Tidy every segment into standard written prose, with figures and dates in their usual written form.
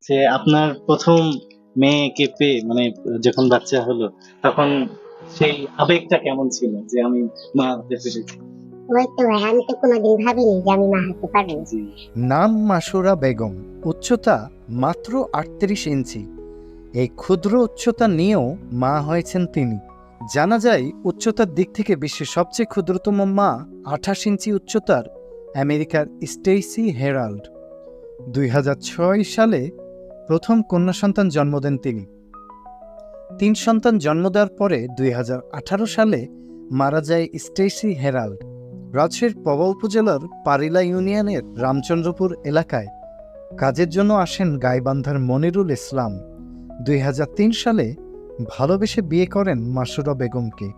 যে আপনার প্রথম মেয়েকে পেয়ে মানে যখন বাচ্চা হলো তখন সেই আবেগটা কেমন ছিল যে আমি মা হতে পেরেছি? ওই তো ভাই, আমি তো কোনোদিন ভাবিনি যে আমি মা হতে পারবো। জি। নাম মাসুরা বেগম, উচ্চতা মাত্র 38 ইঞ্চি। এই ক্ষুদ্র উচ্চতা নিয়েও মা হয়েছেন তিনি। জানা যায় উচ্চতার দিক থেকে বিশ্বের সবচেয়ে ক্ষুদ্রতম মা 28 ইঞ্চি উচ্চতার আমেরিকার স্টেইসি হেরাল্ড। 2006 সালে প্রথম কন্যা সন্তান জন্ম দেন তিনি। 3 সন্তান জন্ম দেওয়ার পরে 2018 সালে মারা যায় স্টেইসি হেরাল্ড। রাজশাহীর পবা উপজেলার পারিলা ইউনিয়নের রামচন্দ্রপুর এলাকায় কাজের জন্য আসেন গাইবান্ধার মনিরুল ইসলাম। 2003 সালে ভালোবেসে বিয়ে করেন মাসুরা বেগমকে।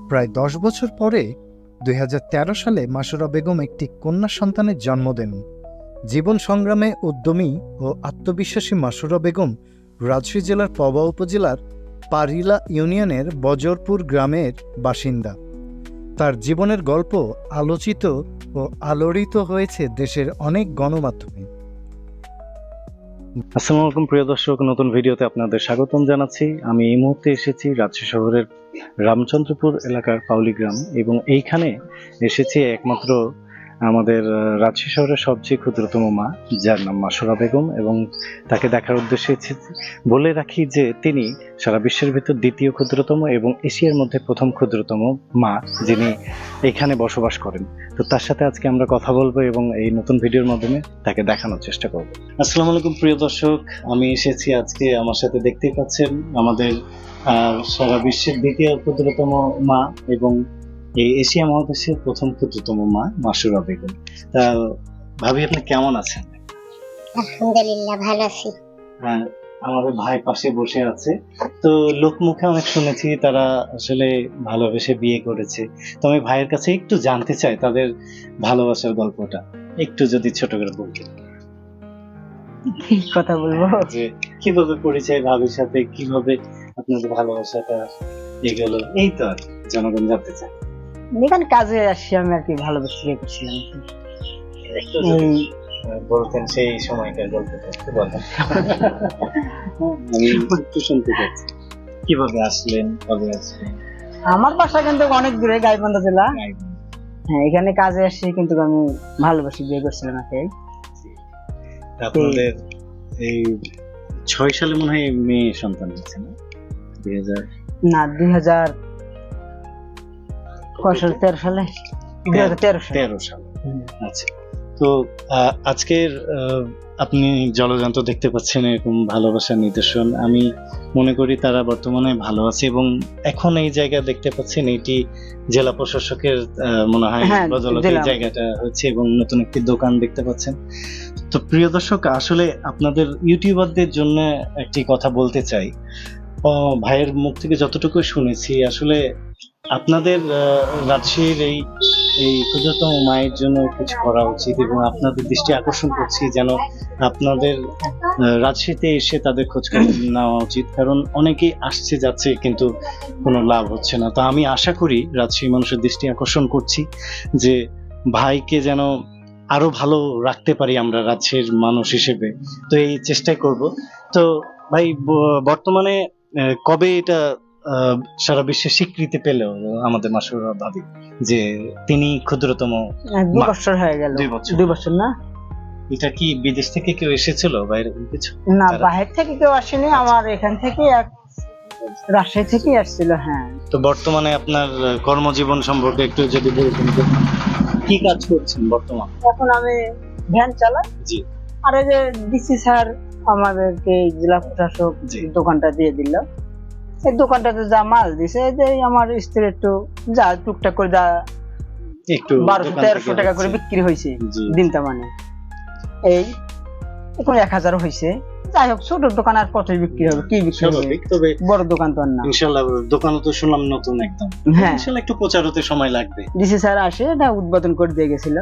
প্রায় 10 বছর পরে 2013 সালে মাসুরা বেগম একটি কন্যা সন্তানের জন্ম দেন। জীবন সংগ্রামে উদ্যমী ও আত্মবিশ্বাসী মাসুরা বেগম রাজশাহী জেলার পবা উপজেলার পারিলা ইউনিয়নের বজরপুর গ্রামের বাসিন্দা। তার জীবনের গল্প আলোচিত ও আলোড়িত হয়েছে দেশের অনেক গণমাধ্যমে। আসসালামু আলাইকুম প্রিয় দর্শক, নতুন ভিডিওতে আপনাদের স্বাগতম জানাচ্ছি। আমি এই মুহূর্তে এসেছি রাজশাহী শহরের রামচন্দ্রপুর এলাকার পাউলি গ্রাম এবং এইখানে এসেছি একমাত্র আমাদের রাজশাহী শহরের সবচেয়ে ক্ষুদ্রতম মা, যার নাম মাসুরা বেগম, এবং তাকে দেখার উদ্দেশ্যে এসেছি। বলে রাখি যে তিনি সারা বিশ্বের ভিতর দ্বিতীয় ক্ষুদ্রতম এবং এশিয়ার মধ্যে প্রথম ক্ষুদ্রতম মা, যিনি এখানে বসবাস করেন। তো তার সাথে আজকে আমরা কথা বলবো এবং এই নতুন ভিডিওর মাধ্যমে তাকে দেখানোর চেষ্টা করব। আসসালামু আলাইকুম প্রিয় দর্শক, আমি এসেছি আজকে, আমার সাথে দেখতেই পাচ্ছেন আমাদের সারা বিশ্বের দ্বিতীয় ক্ষুদ্রতম মা এবং এই এশিয়া মহাদেশের প্রথম ক্ষুদ্রতম মা মাসুরা বেগম। তা ভাবি, আপনি কেমন আছেন? আলহামদুলিল্লাহ, ভালো আছি। হ্যাঁ, আমাদের ভাই পাশে বসে আছে। তো লোকমুখে অনেক শুনেছি তারা আসলে ভালোবেসে বিয়ে করেছে। তো আমি ভাইয়ের কাছে একটু জানতে চাই তাদের ভালোবাসার গল্পটা একটু যদি ছোট করে বলতেন। কি কথা বলবো? যে কিভাবে পরিচয় ভাবির সাথে, কিভাবে আপনাদের ভালোবাসাটা এগোলো, এই তো আর জনগণ জানতে চায়। এখানে কাজে আসছি আমি আর কি, ভালোবেসে বিয়ে করছিলাম। একটু যদি বলতেন সেই সময়কার গল্পটা একটু বলেন। আমি একটু শুনতে চাচ্ছি, কিভাবে আসলেন, কবে আসলেন? আমার বাসা কিন্তু অনেক দূরে, গাইবান্ধা জেলা। হ্যাঁ, এখানে কাজে আসছি কিন্তু আমি ভালোবেসে বিয়ে করছিলাম একে। আপনাদের এই 6 সালে মনে হয় মেয়ে সন্তান হয়েছে না? 2000 না, 2013 সালে। 2013 সালে। 13 সালে। আচ্ছা, তো আজকের আপনি জলযন্ত্র দেখতে পাচ্ছেন, এরকম ভালোবাসার নিদর্শন। আমি মনে করি তারা বর্তমানে ভালো আছে এবং এখন এই জায়গা দেখতে পাচ্ছেন, এটি জেলা প্রশাসকের মনে হয় হ্যাঁ, বদৌলতে এই জায়গাটা হচ্ছে এবং নতুন একটি দোকান দেখতে পাচ্ছেন। তো প্রিয় দর্শক, আসলে আপনাদের ইউটিউবারদের জন্য একটি কথা বলতে চাই। ভাইয়ের মুখ থেকে যতটুকু শুনেছি, আসলে আপনাদের রাজশাহীর এই ক্ষুদ্রতম মায়ের জন্য কিছু করা উচিত এবং আপনাদের দৃষ্টি আকর্ষণ করছি যেন আপনাদের রাজশাহীতে এসে তাদের খোঁজ খবর নেওয়া উচিত, কারণ অনেকেই আসছে যাচ্ছে কিন্তু কোনো লাভ হচ্ছে না। তো আমি আশা করি রাজশাহী মানুষের দৃষ্টি আকর্ষণ করছি যে ভাইকে যেন আরো ভালো রাখতে পারি আমরা রাজশাহীর মানুষ হিসেবে। তো এই চেষ্টাই করব। তো ভাই, বর্তমানে কবে এটা সারা বিশ্বে স্বীকৃতি পেল আমাদের মাসুরা ভাবি যে তিনি ক্ষুদ্রতম? 2 বছর হয়ে গেল। 2 বছর না? এটা কি বিদেশ থেকে কেউ এসেছিল বাইরে কিছু? না, বাইরে থেকে কেউ আসেনি, আমার এখান থেকে রাজশাহী থেকে আসছিল। হ্যাঁ। তো বর্তমানে আপনার কর্মজীবন সম্পর্কে একটু যদি বলতেন, কি কাজ করছেন বর্তমানে? এখন আমি ভ্যান চালাই। জি। আর এই যে ডিসি স্যার আমাদেরকে জেলা প্রশাসক দোকানটা দিয়ে দিল। এই দোকানটাতে যা মাল দিছে, যে আমার স্ত্রী একটু যা টুকটাক করে যা একটু 1200-1300 টাকা করে বিক্রি হয়েছে দিনটা, মানে এই এখন 1000 হয়েছে। যাই হোক, ছোট দোকান আর কতই বিক্রি হবে, কি বিক্রি হবে, তবে বড় দোকান তো আর না। ইনশাআল্লাহ দোকানও তো শুনলাম নতুন একদম। হ্যাঁ, ইনশাআল্লাহ একটু প্রচার হতে সময় লাগবে। ডিসি স্যার আসে এটা উদ্বোধন করে দিয়ে গেছিল।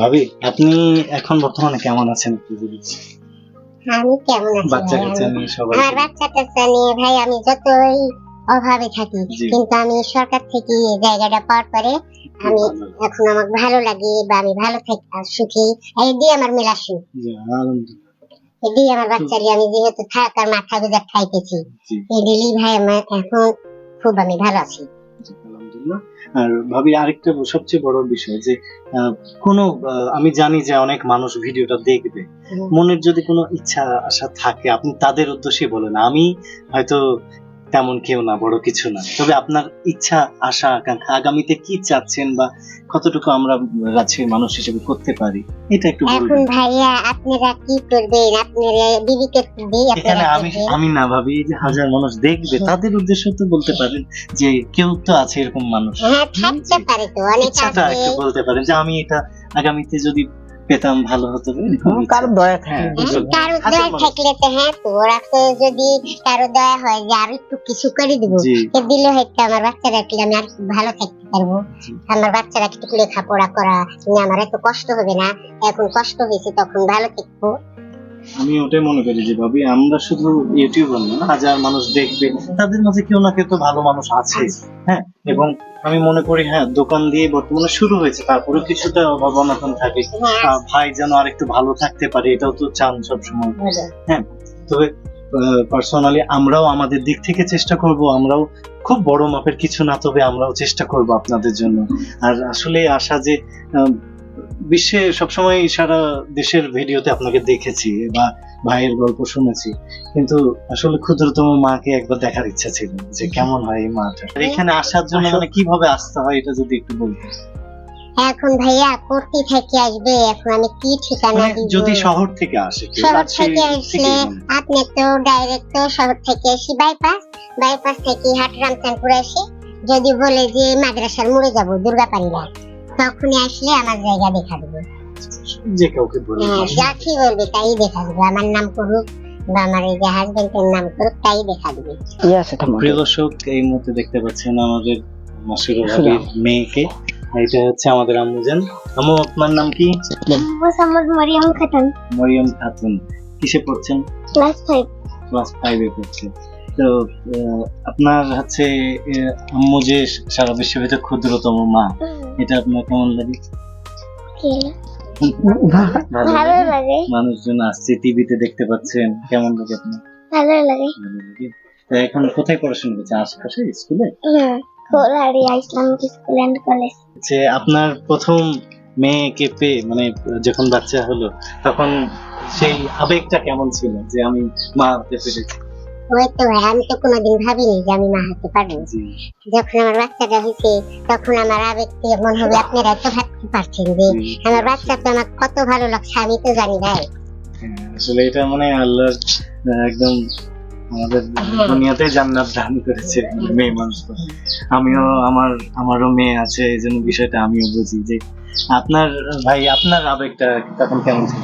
ভাবি, আপনি এখন বর্তমানে কেমন আছেন একটু বলুন। আমি কেমন আছি? বাচ্চা কাচ্চা নিয়ে সবাই? আর বাচ্চা কাচ্চা নিয়ে ভাই আমি যতই অভাবে থাকি কিন্তু আমি সরকার থেকে এই জায়গাটা পাওয়ার পরে আমি এখন আমাকে ভালো লাগে বা আমি ভালো থাকি আর সুখী, এই দিয়ে আমার মেলা সুখ। এটাই আমার বাচ্চারই আমি যেহেতু থাকার মাথা গুজা খাইতেছি, জি। এটাই ভাই আমার এখন খুব আমি ভালো আছি। আলহামদুলিল্লাহ। আর ভাবি আরেকটা সবচেয়ে বড় বিষয় যে কোনো আমি জানি যে অনেক মানুষ ভিডিওটা দেখবে, মনের যদি কোনো ইচ্ছা আশা থাকে আপনি তাদের উদ্দেশ্যে বলেন। আমি হয়তো তেমন কেউ না, বড় কিছু না, তবে আপনার ইচ্ছা আশা আকাঙ্ক্ষা আগামীতে কি চাচ্ছেন বা কতটুকু আমরা রাজশাহীর মানুষ হিসেবে করতে পারি এটা একটু এখন বলবেন। ভাইয়া আপনারা কি করবেন, আপনারা বিবিকে দিই এখানে আপনারা আমি করবেন। আমি না ভাবি, এই যে হাজার মানুষ দেখবে তাদের উদ্দেশ্য তো বলতে পারেন যে কেউ তো আছে এরকম মানুষ, হ্যাঁ থাকতে পারে তো, অনেক ইচ্ছাটা আছে। একটু বলতে পারেন যে আমি এটা আগামীতে যদি পেতাম ভালো হতো, এরকম ইচ্ছা। কারো দয়া থাকে হ্যাঁ, হ্যাঁ, কারো হাজার দয়া মানুষ। থাকলে তো হ্যাঁ তো ওরা তো যদি কারো দয়া হয় যে আর একটু কিছু করে দিব, জি, দিলে হয়তো আমার বাচ্চারা রাখলে আমি আর একটু ভালো থাকতে পারবো। জি। আমার বাচ্চারা একটু লেখাপড়া করা, আমার এত কষ্ট হবে না, এখন কষ্ট হয়েছে তখন ভালো থাকবো। আমি ওটাই মনে করি যে ভাবি আমরা শুধু ইউটিউবার না, হাজার মানুষ দেখবে, তাদের মাঝে কেউ না কেউ তো ভালো মানুষ আছে। হ্যাঁ, এবং আমি মনে করি হ্যাঁ দোকান দিয়ে বর্তমানে শুরু হয়েছে, তারপরে কিছুটা অভাব অনটন থাকে। ভাই যেন আর একটু ভালো থাকতে পারে এটাও তো চান সবসময়। হ্যাঁ, তবে পার্সোনালি আমরাও আমাদের দিক থেকে চেষ্টা করব, আমরাও খুব বড় মাপের কিছু না, তবে আমরাও চেষ্টা করব আপনাদের জন্য। আর আসলে আশা যে বিশ্বে সবসময় সারা দেশের ভিডিওতে আপনাকে দেখেছি বা ভাইয়ের গল্প শুনেছি, কিন্তু আসলে ক্ষুদ্রতম মাকে একবার দেখার ইচ্ছা ছিল যে কেমন হয় এই মাটা। আর এখানে আসার জন্য মানে কিভাবে আসতে হয় এটা যদি একটু বলতেন। এখন ভাইয়া কোর্টি থেকে আসবে, এখন আমি কি ঠিকানা মানে দিব? যদি শহর থেকে আসে কেউ, শহর রাজশাহী থেকে আসলে থেকেই বলেন। আপনি তো ডাইরেক্ট তো শহর থেকে আসি বাইপাস থেকে হাট রামচাঁদপুর আসি, যদি বলে যে মাদ্রাসার মোড়ে যাব দুর্গাপাড়িরা, তখনই আসলে আমার জায়গা দেখা দেবে। যে কাউকে বলে হ্যাঁ, যা কি বলবে তাই দেখা দেবে, আমার নাম করুক বা আমার এই যে হাজবেন্ডের নাম করুক তাই দেখা দেবে। ইয়ে আছে তোমার। প্রিয় দর্শক, এই মুহূর্তে দেখতে পাচ্ছেন আমাদের মাসুরা ভাবির মেয়েকে। এটা হচ্ছে আমাদের আম্মুজান। আম্মু আপনার নাম কি? মোহাম্মদ মরিয়ম খাতুন, মরিয়ম খাতুন। কিসে পড়ছেন? ক্লাস 5। ক্লাস 5 এ পড়ছে। তো আপনার হচ্ছে আম্মু যে সারা বিশ্বের ভিতরে ক্ষুদ্রতম মা, এটা আপনার কেমন লাগে? ভালো লাগে। মানুষজন আসছে, টিভিতে দেখতে পাচ্ছেন, কেমন লাগে আপনার? ভালো লাগে। ভালো লাগে। তো এখন কোথায় পড়াশোনা করছে? আশেপাশে স্কুলে? কোলারিয়া ইসলামিক স্কুল এন্ড কলেজ। যে আপনার প্রথম মেয়েকে পেয়ে মানে যখন বাচ্চা হলো তখন সেই আবেগটা কেমন ছিল যে আমি মা হতে পেরেছি? ওই তো ভাই, আমি তো কোনোদিন ভাবিনি যে আমি মা হতে পারবো। জি, যখন আমার বাচ্চাটা হয়েছে তখন আমার আবেগ মনে হবে আপনারা তো ভাবতে পারছেন যে জি। আমার বাচ্চা তো আমার কত ভালো লাগছে, আমি তো জানি ভাই। হ্যাঁ, আসলে এটা মানে আল্লাহর একদম আমাদের দুনিয়াতে জান্নাত দান করেছে মেয়ে মানুষ। আমিও আমারও মেয়ে আছে, এই জন্য বিষয়টা আমিও বুঝি যে আপনার ভাই আপনার আবেগটা তখন কেমন ছিল?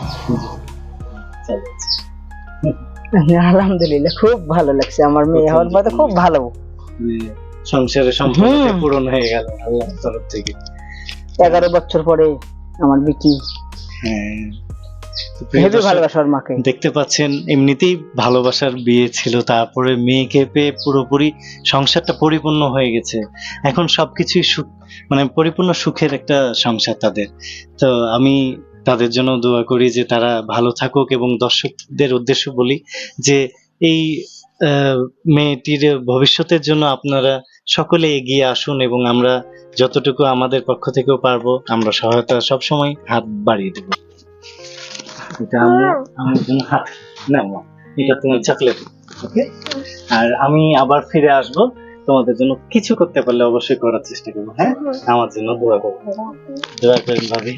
আলহামদুলিল্লাহ খুব ভালো লাগছে, আমার মেয়ে হওয়ার পরে খুব ভালো। যে সংসারের সম্পর্কটা পূরণ হয়ে গেল আল্লাহর তরফ থেকে। 11 বছর পরে আমার বিটি। হ্যাঁ, তো প্রিয় হেবি দর্শক, ভালোবাসার মাকে। দেখতে পাচ্ছেন এমনিতেই ভালোবাসার বিয়ে ছিল, তারপরে মেয়েকে পেয়ে পুরোপুরি সংসারটা পরিপূর্ণ হয়ে গেছে। এখন সবকিছুই সুখ, মানে পরিপূর্ণ সুখের একটা সংসার তাদের। তো আমি তাদের জন্য দোয়া করি যে তারা ভালো থাকুক, এবং দর্শকদের উদ্দেশ্য বলি যে এই মেয়েটির ভবিষ্যতের জন্য আপনারা সকলে এগিয়ে আসুন, এবং আমরা যতটুকু আমাদের পক্ষ থেকেও পারবো আমরা সহায়তা সবসময় হাত বাড়িয়ে দেবো। এটা আমার জন্য হাত না, এটা তোমার চকলেট। ওকে, আর আমি আবার ফিরে আসবো, তোমাদের জন্য কিছু করতে পারলে অবশ্যই করার চেষ্টা করবো। হ্যাঁ, আমার জন্য দোয়া করবো, দোয়া করেন ভাবি।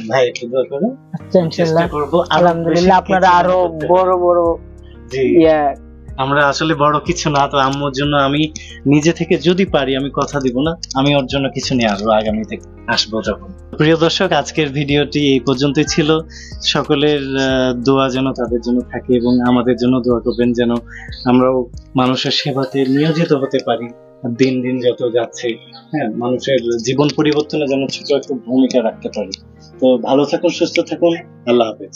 ভাই একটু দোয়া করেন, আচ্ছা, ইনশাআল্লাহ। চেষ্টা করবো আরো আলহামদুলিল্লাহ বেশি আপনারা কিছু আরো করতে। বড় বড় জি, ইয়া আমরা আসলে বড় কিছু না, তো আম্মুর জন্য আমি নিজে থেকে যদি পারি, আমি কথা দিব না, আমি ওর জন্য কিছু নিয়ে আসবো আগামী থেকে আসবো যখন। প্রিয় দর্শক, আজকের ভিডিওটি এই পর্যন্তই ছিল। সকলের দোয়া যেন তাদের জন্য থাকে, এবং আমাদের জন্য দোয়া করবেন যেন আমরাও মানুষের সেবাতে নিয়োজিত হতে পারি। দিন দিন যত যাচ্ছে, হ্যাঁ, মানুষের জীবন পরিবর্তনে যেন ছোট একটা ভূমিকা রাখতে পারি। তো ভালো থাকুন, সুস্থ থাকুন, আল্লাহ হাফেজ।